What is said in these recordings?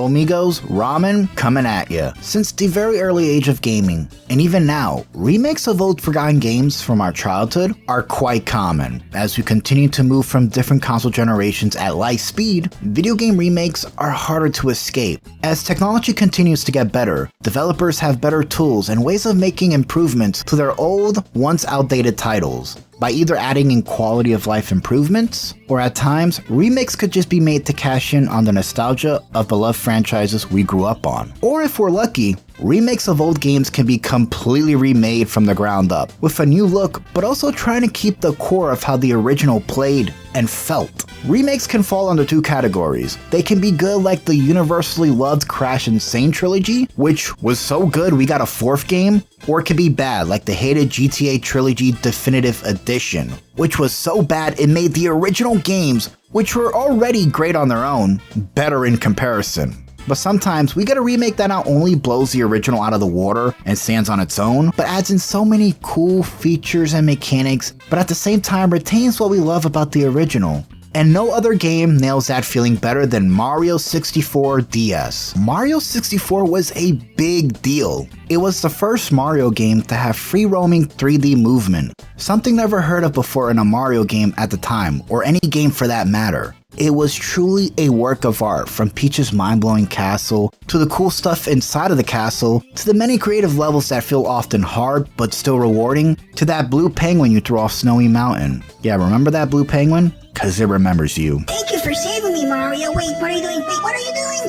Yo amigos, Ramen coming at ya. Since the very early age of gaming, and even now, remakes of old forgotten games from our childhood are quite common. As we continue to move from different console generations at light speed, video game remakes are harder to escape. As technology continues to get better, developers have better tools and ways of making improvements to their old, once outdated titles, by either adding in quality of life improvements, or at times, remakes could just be made to cash in on the nostalgia of beloved franchises we grew up on. Or if we're lucky, remakes of old games can be completely remade from the ground up, with a new look, but also trying to keep the core of how the original played and felt. Remakes can fall under two categories. They can be good like the universally loved Crash Insane trilogy, which was so good we got a fourth game, or it can be bad like the hated GTA Trilogy Definitive Edition, which was so bad it made the original games, which were already great on their own, better in comparison. But sometimes we get a remake that not only blows the original out of the water and stands on its own, but adds in so many cool features and mechanics, but at the same time retains what we love about the original. And no other game nails that feeling better than Mario 64 DS. Mario 64 was a big deal. It was the first Mario game to have free roaming 3D movement, something never heard of before in a Mario game at the time, or any game for that matter. It was truly a work of art, from Peach's mind-blowing castle, to the cool stuff inside of the castle, to the many creative levels that feel often hard but still rewarding, to that blue penguin you threw off Snowy Mountain. Yeah, remember that blue penguin? Cause it remembers you. Thank you for saving me, Mario. Wait, what are you doing? Wait, what are you doing?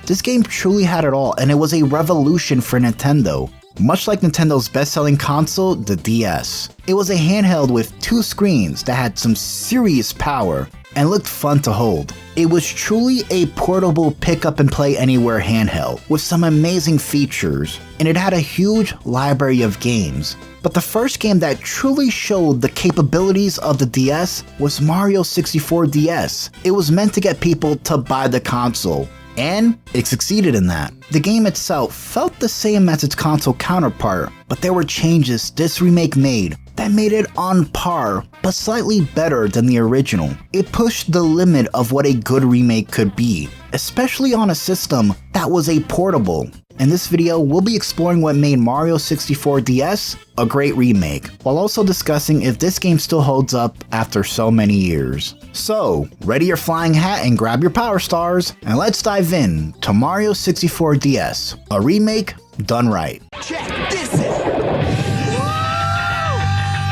This game truly had it all, and it was a revolution for Nintendo. Much like Nintendo's best-selling console, the DS. It was a handheld with two screens that had some serious power and looked fun to hold. It was truly a portable pick-up-and-play-anywhere handheld with some amazing features, and it had a huge library of games. But the first game that truly showed the capabilities of the DS was Mario 64 DS. It was meant to get people to buy the console, and it succeeded in that. The game itself felt the same as its console counterpart, but there were changes this remake made that made it on par, but slightly better than the original. It pushed the limit of what a good remake could be, especially on a system that was a portable. In this video, we'll be exploring what made Mario 64 DS a great remake, while also discussing if this game still holds up after so many years. So, ready your flying hat and grab your power stars, and let's dive in to Mario 64 DS, a remake done right. Check this out!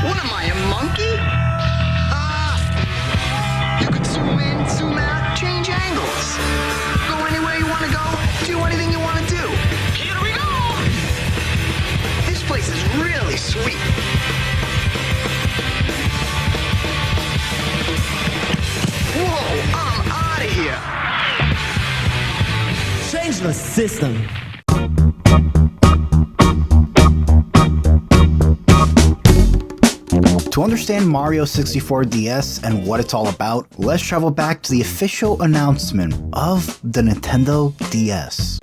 What am I, a monkey? You could zoom in, zoom out, change angles. Go anywhere you want to go, do anything you want to do. Here we go! This place is really sweet. Whoa, I'm out of here. Change the system. To understand Mario 64 DS and what it's all about, let's travel back to the official announcement of the Nintendo DS.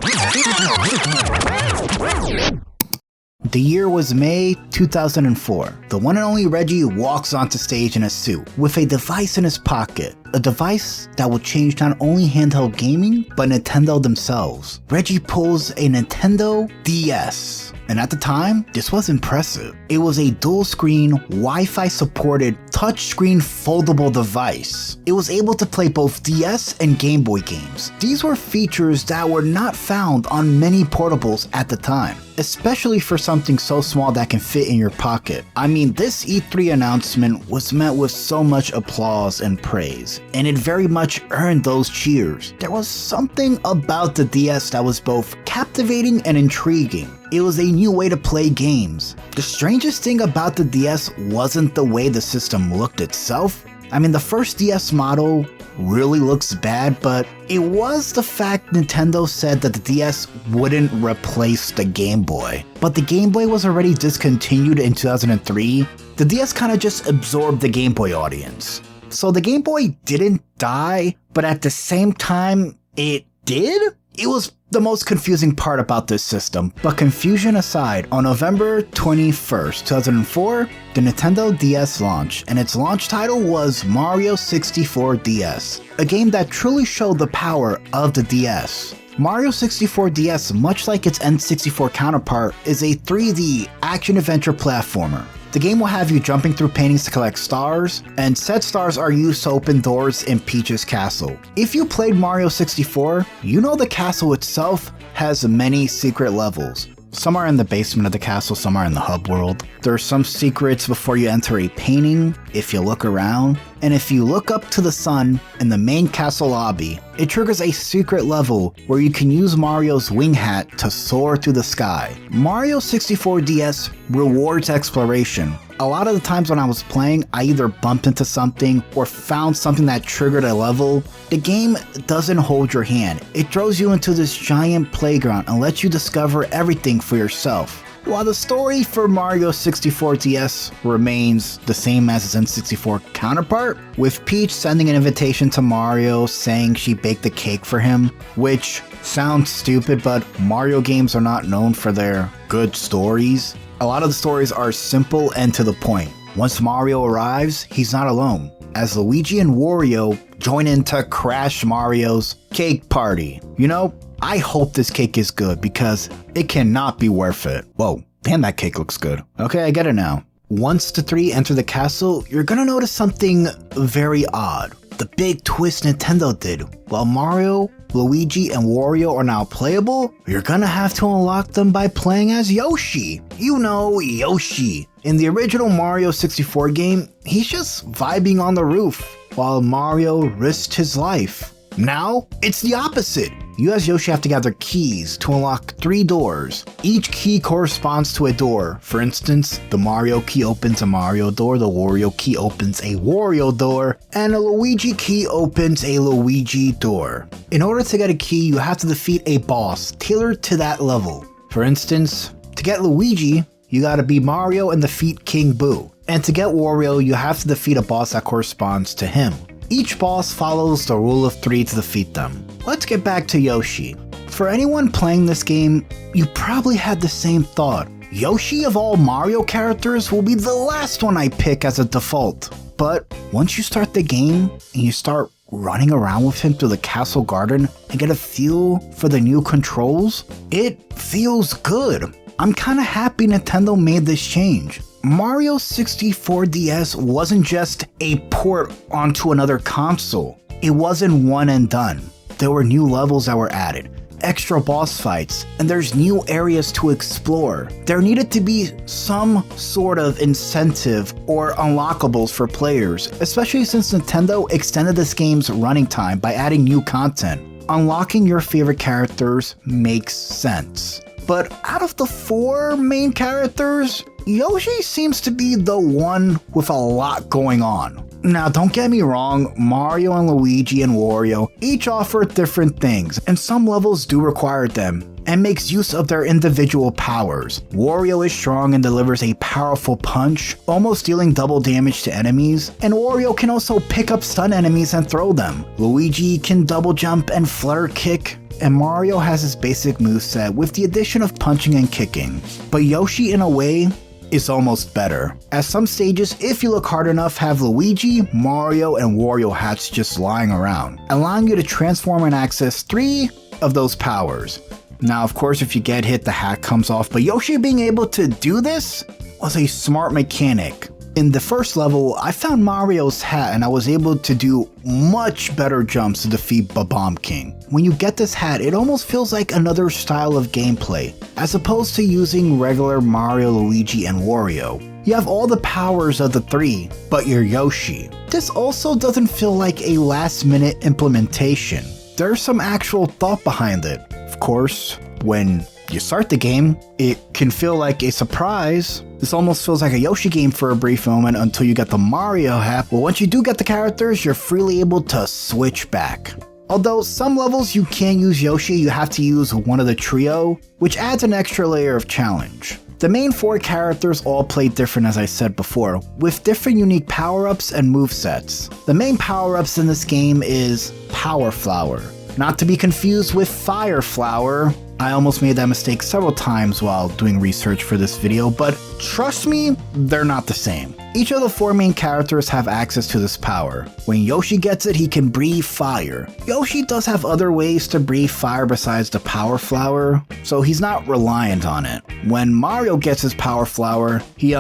The year was May 2004. The one and only Reggie walks onto stage in a suit, with a device in his pocket. A device that will change not only handheld gaming, but Nintendo themselves. Reggie pulls a Nintendo DS. And at the time, this was impressive. It was a dual-screen, Wi-Fi supported, touchscreen foldable device. It was able to play both DS and Game Boy games. These were features that were not found on many portables at the time, especially for something so small that can fit in your pocket. I mean, this E3 announcement was met with so much applause and praise, and it very much earned those cheers. There was something about the DS that was both captivating and intriguing. It was a new way to play games. The strangest thing about the DS wasn't the way the system looked itself. I mean, the first DS model really looks bad, but it was the fact Nintendo said that the DS wouldn't replace the Game Boy. But the Game Boy was already discontinued in 2003. The DS kind of just absorbed the Game Boy audience. So the Game Boy didn't die, but at the same time, it did? It was the most confusing part about this system, but confusion aside, on November 21st, 2004, the Nintendo DS launched, and its launch title was Mario 64 DS, a game that truly showed the power of the DS. Mario 64 DS, much like its N64 counterpart, is a 3D action-adventure platformer. The game will have you jumping through paintings to collect stars, and said stars are used to open doors in Peach's castle. If you played Mario 64, you know the castle itself has many secret levels. Some are in the basement of the castle, some are in the hub world. There are some secrets before you enter a painting, if you look around, and if you look up to the sun in the main castle lobby, it triggers a secret level where you can use Mario's wing hat to soar through the sky. Mario 64 DS rewards exploration. A lot of the times when I was playing, I either bumped into something or found something that triggered a level. The game doesn't hold your hand. It throws you into this giant playground and lets you discover everything for yourself. While the story for Mario 64 DS remains the same as its N64 counterpart, with Peach sending an invitation to Mario saying she baked a cake for him, which sounds stupid, but Mario games are not known for their good stories. A lot of the stories are simple and to the point. Once Mario arrives, he's not alone, as Luigi and Wario join in to crash Mario's cake party. You know, I hope this cake is good because it cannot be worth it. Whoa, damn, that cake looks good. Okay, I get it now. Once the three enter the castle, you're gonna notice something very odd. The big twist Nintendo did. While Mario, Luigi, and Wario are now playable, you're gonna have to unlock them by playing as Yoshi. You know, Yoshi. In the original Mario 64 game, he's just vibing on the roof, while Mario risked his life. Now, it's the opposite. You as Yoshi have to gather keys to unlock 3 doors. Each key corresponds to a door. For instance, the Mario key opens a Mario door, the Wario key opens a Wario door, and a Luigi key opens a Luigi door. In order to get a key, you have to defeat a boss tailored to that level. For instance, to get Luigi, you gotta be Mario and defeat King Boo. And to get Wario, you have to defeat a boss that corresponds to him. Each boss follows the rule of 3 to defeat them. Let's get back to Yoshi. For anyone playing this game, you probably had the same thought. Yoshi of all Mario characters will be the last one I pick as a default. But once you start the game and you start running around with him through the castle garden and get a feel for the new controls, it feels good. I'm kinda happy Nintendo made this change. Mario 64 DS wasn't just a port onto another console. It wasn't one and done. There were new levels that were added, extra boss fights, and there's new areas to explore. There needed to be some sort of incentive or unlockables for players, especially since Nintendo extended this game's running time by adding new content. Unlocking your favorite characters makes sense. But out of the 4 main characters, Yoshi seems to be the one with a lot going on. Now, don't get me wrong, Mario and Luigi and Wario each offer different things, and some levels do require them, and makes use of their individual powers. Wario is strong and delivers a powerful punch, almost dealing double damage to enemies, and Wario can also pick up stun enemies and throw them. Luigi can double jump and flutter kick, and Mario has his basic moveset with the addition of punching and kicking. But Yoshi, in a way, is almost better, as some stages, if you look hard enough, have Luigi, Mario, and Wario hats just lying around, allowing you to transform and access 3 of those powers. Now, of course, if you get hit, the hat comes off, but Yoshi being able to do this was a smart mechanic. In the first level, I found Mario's hat and I was able to do much better jumps to defeat Bomb King. When you get this hat, it almost feels like another style of gameplay, as opposed to using regular Mario, Luigi, and Wario. You have all the powers of the 3, but you're Yoshi. This also doesn't feel like a last-minute implementation. There's some actual thought behind it. Of course, when you start the game, it can feel like a surprise. This almost feels like a Yoshi game for a brief moment until you get the Mario hat, but once you do get the characters, you're freely able to switch back. Although some levels you can't use Yoshi, you have to use one of the trio, which adds an extra layer of challenge. The main 4 characters all play different, as I said before, with different unique power-ups and movesets. The main power-ups in this game is Power Flower. Not to be confused with Fire Flower. I almost made that mistake several times while doing research for this video, but trust me, they're not the same. Each of the 4 main characters have access to this power. When Yoshi gets it, he can breathe fire. Yoshi does have other ways to breathe fire besides the Power Flower, so he's not reliant on it. When Mario gets his Power Flower, he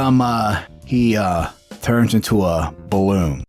turns into a balloon.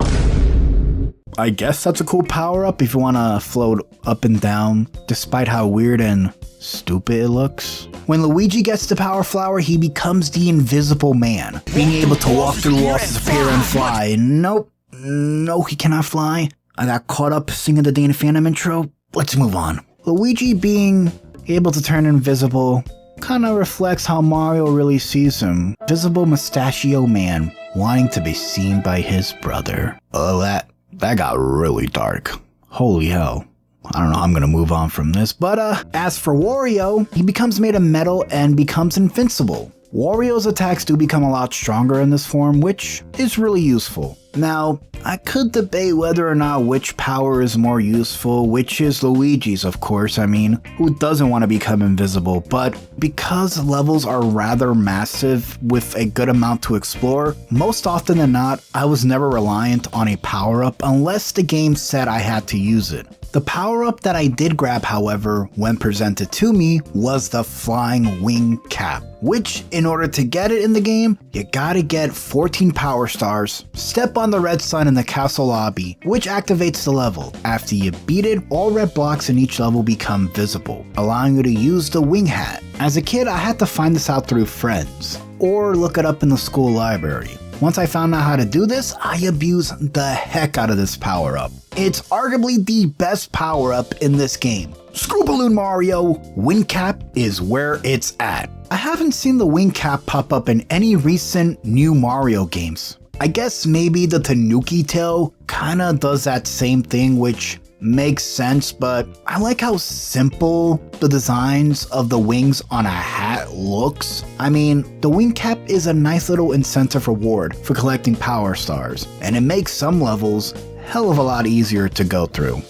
I guess that's a cool power-up if you want to float up and down, despite how weird and stupid it looks. When Luigi gets the Power Flower, he becomes the Invisible Man, being able to walk through walls, disappear, and fly. Nope, no, he cannot fly. I got caught up singing the Dana Phantom intro. Let's move on. Luigi being able to turn invisible kind of reflects how Mario really sees him. Visible Mustachio Man, wanting to be seen by his brother. Oh, that got really dark. Holy hell. I don't know how I'm gonna move on from this, but as for Wario, he becomes made of metal and becomes invincible. Wario's attacks do become a lot stronger in this form, which is really useful. Now, I could debate whether or not which power is more useful, which is Luigi's, of course. I mean, who doesn't want to become invisible? But because levels are rather massive with a good amount to explore, most often than not, I was never reliant on a power-up unless the game said I had to use it. The power-up that I did grab, however, when presented to me, was the Flying Wing Cap, which, in order to get it in the game, you gotta get 14 Power Stars, step on the red sun in the castle lobby, which activates the level. After you beat it, all red blocks in each level become visible, allowing you to use the Wing Hat. As a kid, I had to find this out through friends, or look it up in the school library. Once I found out how to do this, I abused the heck out of this power-up. It's arguably the best power-up in this game. Screw Balloon Mario, Wing Cap is where it's at. I haven't seen the Wing Cap pop up in any recent new Mario games. I guess maybe the Tanuki Tail kinda does that same thing, which makes sense, but I like how simple the designs of the wings on a hat looks. I mean, the Wing Cap is a nice little incentive reward for collecting Power Stars, and it makes some levels hell of a lot easier to go through.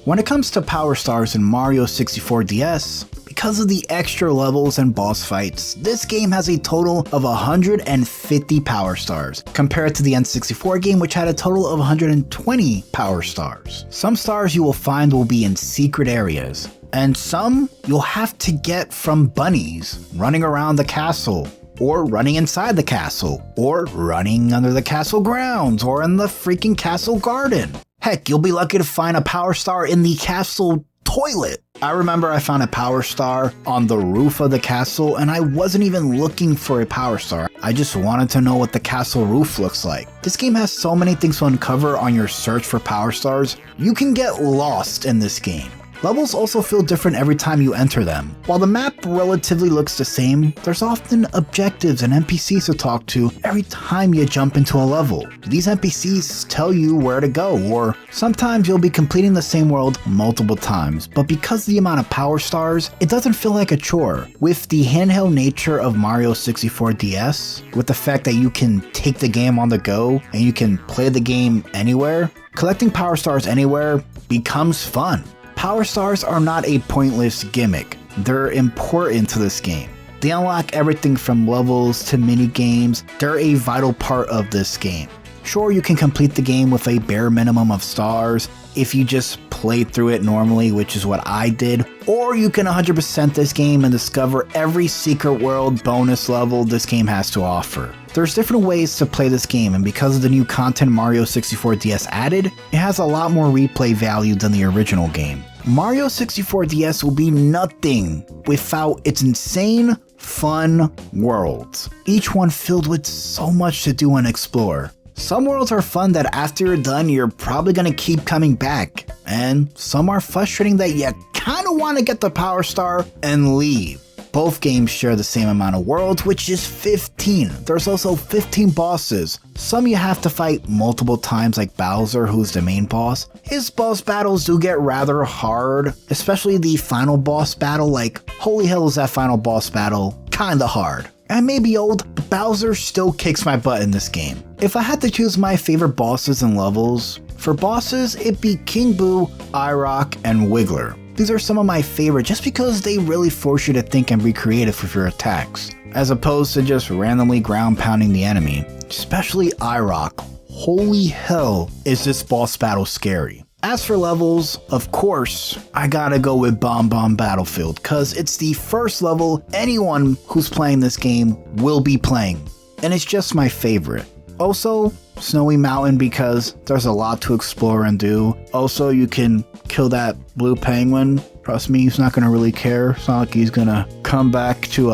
When it comes to Power Stars in Mario 64 DS, because of the extra levels and boss fights, this game has a total of 150 Power Stars, compared to the N64 game, which had a total of 120 Power Stars. Some stars you will find will be in secret areas, and some you'll have to get from bunnies running around the castle, or running inside the castle, or running under the castle grounds, or in the freaking castle garden. Heck, you'll be lucky to find a Power Star in the castle toilet. I remember I found a Power Star on the roof of the castle, and I wasn't even looking for a Power Star. I just wanted to know what the castle roof looks like. This game has so many things to uncover on your search for Power Stars. You can get lost in this game. Levels also feel different every time you enter them. While the map relatively looks the same, there's often objectives and NPCs to talk to every time you jump into a level. These NPCs tell you where to go, or sometimes you'll be completing the same world multiple times, but because of the amount of Power Stars, it doesn't feel like a chore. With the handheld nature of Mario 64 DS, with the fact that you can take the game on the go and you can play the game anywhere, collecting Power Stars anywhere becomes fun. Power Stars are not a pointless gimmick, they're important to this game. They unlock everything from levels to mini games. They're a vital part of this game. Sure, you can complete the game with a bare minimum of stars if you just play through it normally, which is what I did, or you can 100% this game and discover every secret world bonus level this game has to offer. There's different ways to play this game, and because of the new content Mario 64 DS added, it has a lot more replay value than the original game. Mario 64 DS will be nothing without its insane, fun worlds, each one filled with so much to do and explore. Some worlds are fun that after you're done, you're probably gonna keep coming back, and some are frustrating that you kinda wanna get the Power Star and leave. Both games share the same amount of worlds, which is 15. There's also 15 bosses. Some you have to fight multiple times, like Bowser, who's the main boss. His boss battles do get rather hard, especially the final boss battle. Like, holy hell is that final boss battle kinda hard. I may be old, but Bowser still kicks my butt in this game. If I had to choose my favorite bosses and levels, for bosses, it'd be King Boo, iRock, and Wiggler. these are some of my favorite just because they really force you to think and be creative with your attacks, as opposed to just randomly ground pounding the enemy. Especially IROC. Holy hell is this boss battle scary. As for levels, of course, I gotta go with Bomb Bomb Battlefield, cause it's the first level anyone who's playing this game will be playing, and it's just my favorite. Also, Snowy Mountain because there's a lot to explore and do. Also, you can kill that blue penguin. Trust me, he's not gonna really care. It's not like he's gonna come back to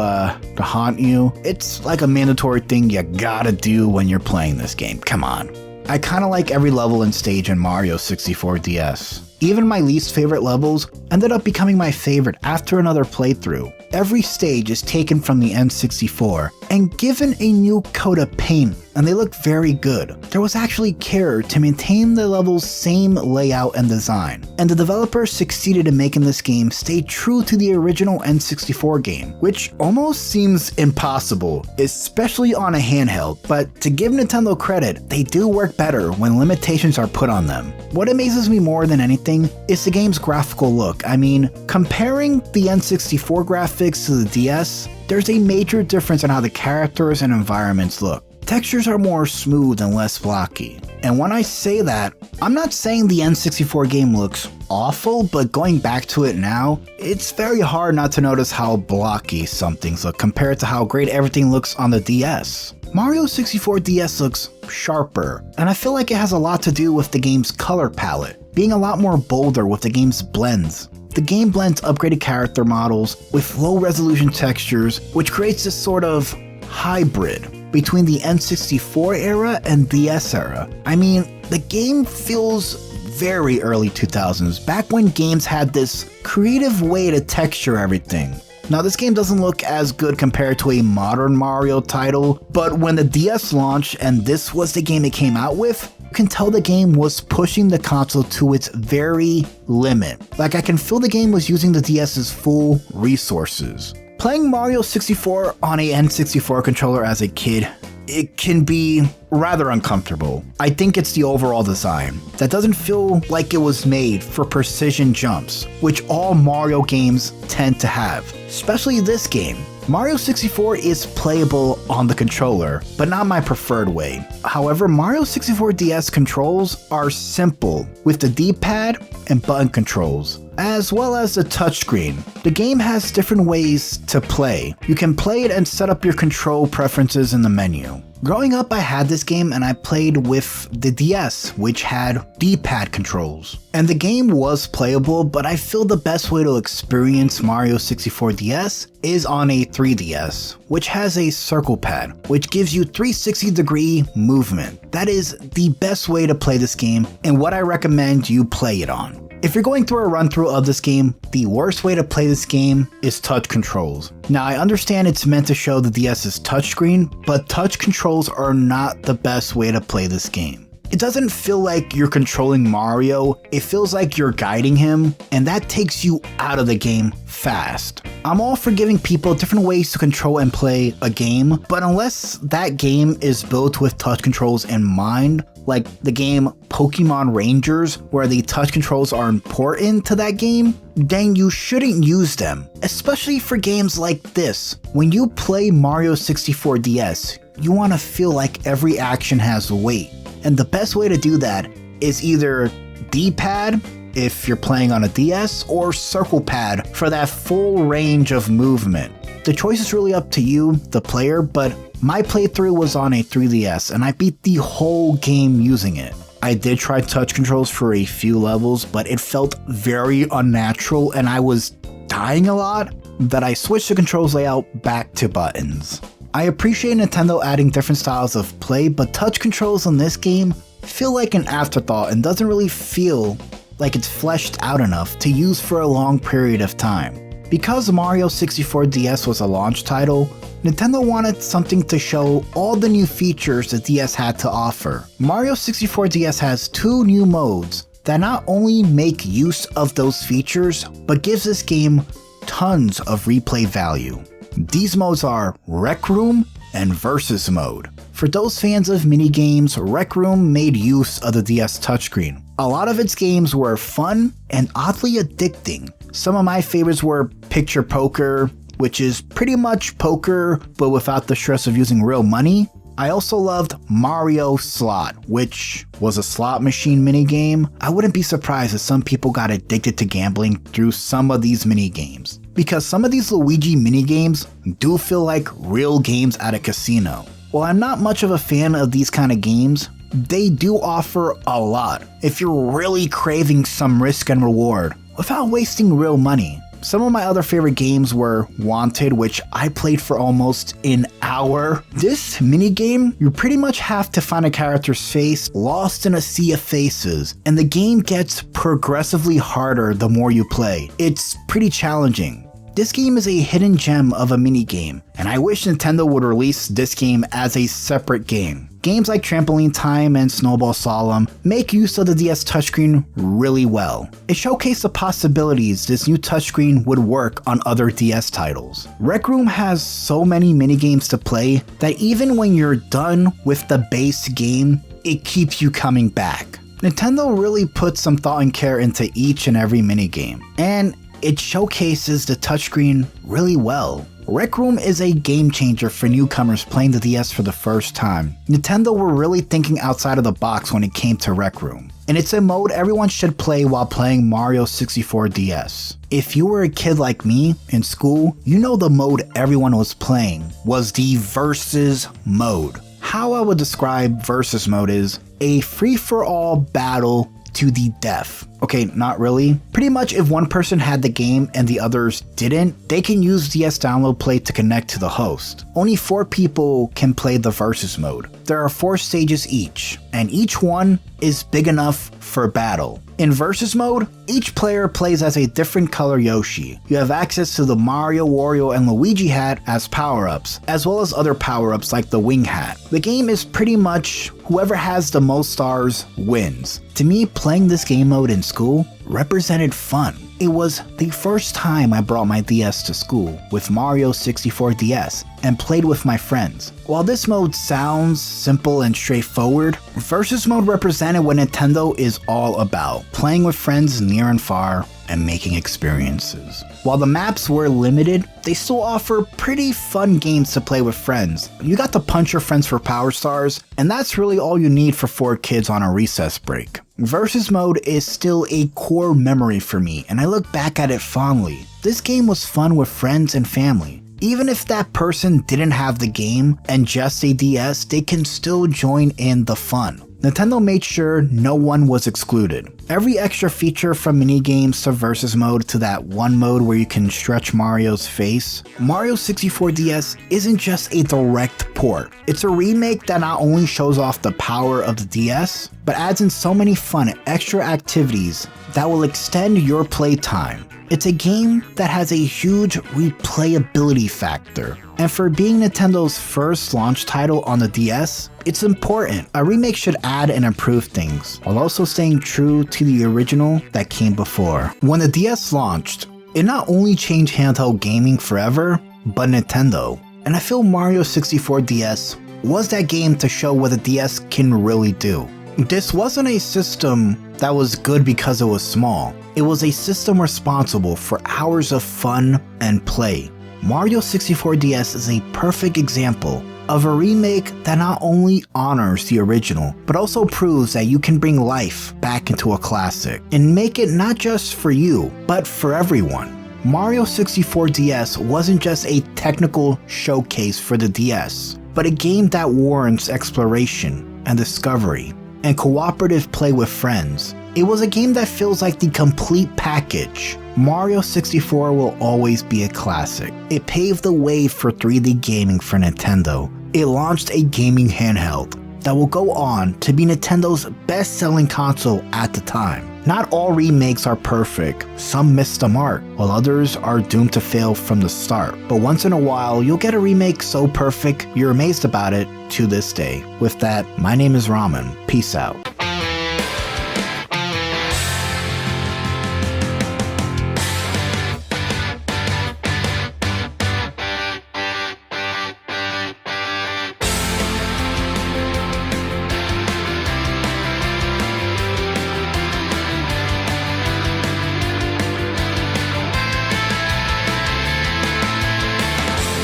haunt you. It's like a mandatory thing you gotta do when you're playing this game. Come on. I kinda like every level and stage in Mario 64 DS. Even my least favorite levels ended up becoming my favorite after another playthrough. Every stage is taken from the N64 and given a new coat of paint, and they look very good. There was actually care to maintain the level's same layout and design, and the developers succeeded in making this game stay true to the original N64 game, which almost seems impossible, especially on a handheld, but to give Nintendo credit, they do work better when limitations are put on them. What amazes me more than anything is the game's graphical look. I mean, comparing the N64 graphics to the DS, there's a major difference in how the characters and environments look. Textures are more smooth and less blocky. And when I say that, I'm not saying the N64 game looks awful, but going back to it now, it's very hard not to notice how blocky some things look compared to how great everything looks on the DS. Mario 64 DS looks sharper, and I feel like it has a lot to do with the game's color palette, being a lot more bolder with the game's blends. The game blends upgraded character models with low resolution textures, which creates this sort of hybrid between the N64 era and DS era. I mean, the game feels very early 2000s, back when games had this creative way to texture everything. Now, this game doesn't look as good compared to a modern Mario title, but when the DS launched and this was the game it came out with, you can tell the game was pushing the console to its very limit. Like, I can feel the game was using the DS's full resources. Playing Mario 64 on a N64 controller as a kid, it can be rather uncomfortable. I think it's the overall design that doesn't feel like it was made for precision jumps, which all Mario games tend to have, especially this game. Mario 64 is playable on the controller, but not my preferred way. However, Mario 64 DS controls are simple with the D-pad and button controls, as well as the touchscreen. The game has different ways to play. You can play it and set up your control preferences in the menu. Growing up, I had this game and I played with the DS, which had D-pad controls. And the game was playable, but I feel the best way to experience Mario 64 DS is on a 3DS, which has a circle pad, which gives you 360-degree movement. That is the best way to play this game and what I recommend you play it on. If you're going through a run-through of this game, the worst way to play this game is touch controls. Now, I understand it's meant to show the DS's touchscreen, but touch controls are not the best way to play this game. It doesn't feel like you're controlling Mario, it feels like you're guiding him, and that takes you out of the game fast. I'm all for giving people different ways to control and play a game, but unless that game is built with touch controls in mind, like the game Pokemon Rangers, where the touch controls are important to that game, then you shouldn't use them, especially for games like this. When you play Mario 64 DS, you want to feel like every action has weight. And the best way to do that is either D-pad if you're playing on a DS, or circle pad for that full range of movement. The choice is really up to you, the player, but my playthrough was on a 3DS and I beat the whole game using it. I did try touch controls for a few levels, but it felt very unnatural and I was dying a lot that I switched the controls layout back to buttons. I appreciate Nintendo adding different styles of play, but touch controls in this game feel like an afterthought and doesn't really feel like it's fleshed out enough to use for a long period of time. Because Mario 64 DS was a launch title, Nintendo wanted something to show all the new features the DS had to offer. Mario 64 DS has 2 new modes that not only make use of those features, but gives this game tons of replay value. These modes are Rec Room and Versus Mode. For those fans of minigames, Rec Room made use of the DS touchscreen. A lot of its games were fun and oddly addicting, Some of my favorites were Picture Poker, which is pretty much poker but without the stress of using real money. I also loved Mario Slot, which was a slot machine minigame. I wouldn't be surprised if some people got addicted to gambling through some of these minigames, because some of these Luigi minigames do feel like real games at a casino. While I'm not much of a fan of these kind of games, they do offer a lot if you're really craving some risk and reward without wasting real money. Some of my other favorite games were Wanted, which I played for almost an hour. This minigame, you pretty much have to find a character's face lost in a sea of faces, and the game gets progressively harder the more you play. It's pretty challenging. This game is a hidden gem of a minigame, and I wish Nintendo would release this game as a separate game. Games like Trampoline Time and Snowball Solemn make use of the DS touchscreen really well. It showcased the possibilities this new touchscreen would work on other DS titles. Rec Room has so many minigames to play that even when you're done with the base game, it keeps you coming back. Nintendo really put some thought and care into each and every minigame, and it showcases the touchscreen really well. Rec Room is a game changer for newcomers playing the DS for the first time. Nintendo were really thinking outside of the box when it came to Rec Room, and it's a mode everyone should play while playing Mario 64 DS. If you were a kid like me in school, you know the mode everyone was playing was the Versus mode. How I would describe Versus mode is a free-for-all battle to the death. Okay, not really. Pretty much if one person had the game and the others didn't, they can use DS Download Play to connect to the host. Only 4 people can play the Versus mode. There are 4 stages each, and each one is big enough for battle. In Versus mode, each player plays as a different color Yoshi. You have access to the Mario, Wario, and Luigi hat as power-ups, as well as other power-ups like the wing hat. The game is pretty much whoever has the most stars wins. To me, playing this game mode in school represented fun. It was the first time I brought my DS to school with Mario 64 DS and played with my friends. While this mode sounds simple and straightforward, Versus mode represented what Nintendo is all about, playing with friends near and far and making experiences. While the maps were limited, they still offer pretty fun games to play with friends. You got to punch your friends for power stars, and that's really all you need for 4 kids on a recess break. Versus mode is still a core memory for me, and I look back at it fondly. This game was fun with friends and family. Even if that person didn't have the game and just a DS, they can still join in the fun. Nintendo made sure no one was excluded. Every extra feature from minigames to Versus mode to that one mode where you can stretch Mario's face, Mario 64 DS isn't just a direct port. It's a remake that not only shows off the power of the DS, but adds in so many fun extra activities that will extend your playtime. It's a game that has a huge replayability factor, and for being Nintendo's first launch title on the DS, it's important. A remake should add and improve things, while also staying true to the original that came before. When the DS launched, it not only changed handheld gaming forever, but Nintendo. And I feel Mario 64 DS was that game to show what the DS can really do. This wasn't a system that was good because it was small. It was a system responsible for hours of fun and play. Mario 64 DS is a perfect example of a remake that not only honors the original, but also proves that you can bring life back into a classic and make it not just for you, but for everyone. Mario 64 DS wasn't just a technical showcase for the DS, but a game that warrants exploration and discovery and cooperative play with friends. It was a game that feels like the complete package. Mario 64 will always be a classic. It paved the way for 3D gaming for Nintendo. It launched a gaming handheld that will go on to be Nintendo's best-selling console at the time. Not all remakes are perfect. Some miss the mark, while others are doomed to fail from the start. But once in a while, you'll get a remake so perfect, you're amazed about it to this day. With that, my name is Ramen. Peace out.